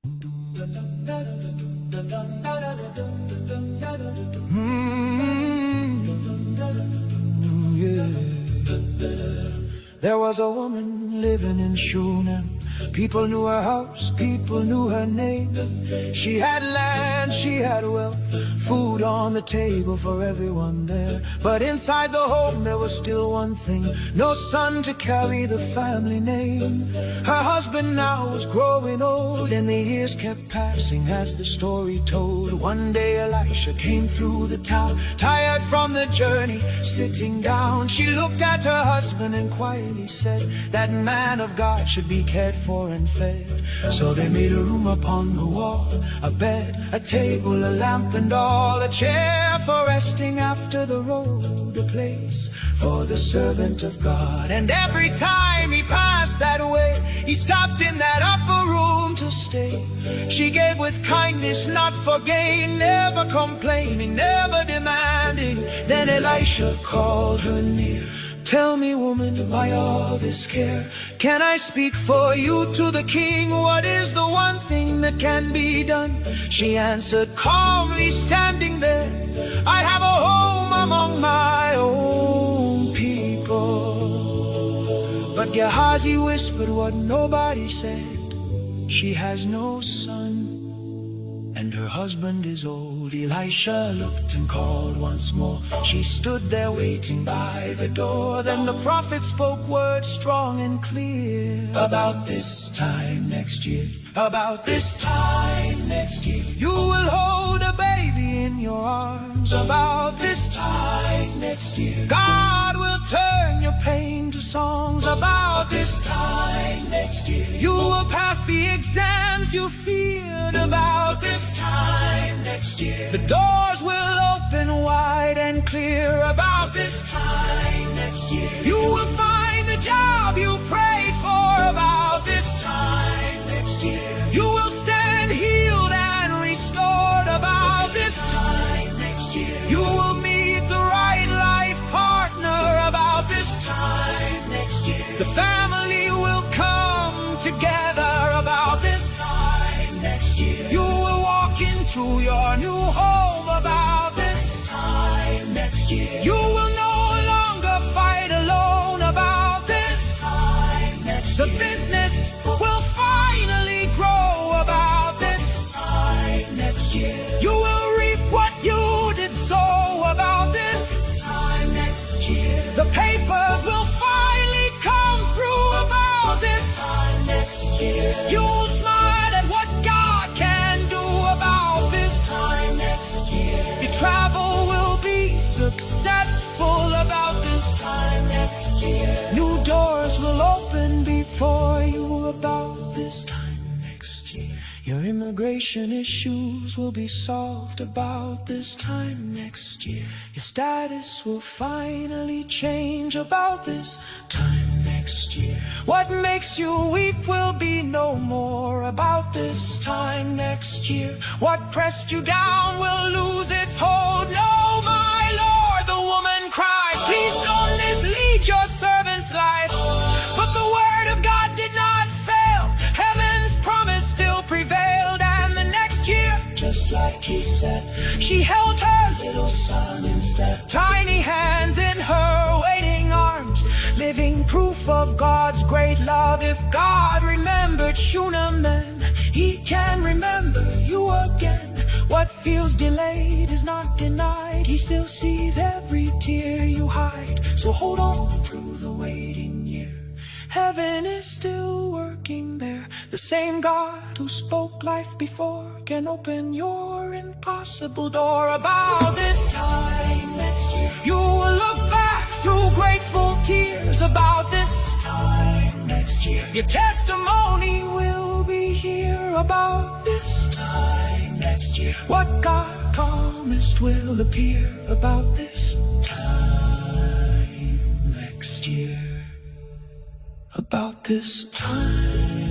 There was a woman living in Shunem. People knew her house, people knew her name. She had land, she had wealth, food on the table for everyone there. But inside the home there was still one thing: no son to carry the family name. Her husband now was growing old, and the years kept passing as the story told. One day Elisha came through the town, tired from the journey, sitting down. She looked at her husband and quietly said, "That man of God should be cared for and fed." So they made a room upon the wall, a bed, a table, a lamp and all, a chair for resting after the road, a place for the servant of God. And every time he passed that way, he stopped in that upper room to stay. She gave with kindness, not for gain, never complaining, never demanding. Then Elisha called her near. "Tell me, woman, why all this care? Can I speak for you to the king? What is the one thing that can be done?" She answered calmly, standing there, "I have a home among my own people." But Gehazi whispered what nobody said: "She has no son, and her husband is old." Elisha looked and called once more. She stood there waiting by the door. Then the prophet spoke words strong and clear. "About this time next year, about this time next year, you will hold a baby in your arms. About this time next year, God will turn your pain to songs. About this time next year, you will pass the exams you feared. About this time next year, the doors will open wide and clear. About this time next year, you will find the job you prayed for. About this time next year, you will stand healed and restored. About this time next year, you will meet the right life partner. About this time next year, the family will come together. About this time next year, you will walk into your new home. About this time next year, you will no longer fight alone. About this time next year, the business will finally grow. About this time next year, you will reap what you did sow. About this time next year, the papers will finally come through. About this time next year, you'll smile at what God can do. About this time next year, your travel will be successful. About this time next year, new doors will open before you. About this time next year, your immigration issues will be solved. About this time next year, your status will finally change. About this time next year, what makes you weep will be no more. About this time next year, what pressed you down will lose its hold. No, my Lord, the woman cried, "Please don't mislead your servant's life." But the word of God did not fail. Heaven's promise still prevailed. And the next year, just like he said, she held her little son instead. Tiny hands in her waiting arms, living proof of God's great love. If God remembered Shunem then, he can remember you again. What feels delayed is not denied. He still sees every tear you hide. So hold on through the waiting year. Heaven is still working there. The same God who spoke life before can open your impossible door. About this time next year, you will look back through grateful tears. About this time next year, your testimony will be here. About this time next year, what God promised will appear. About this time next year, about this time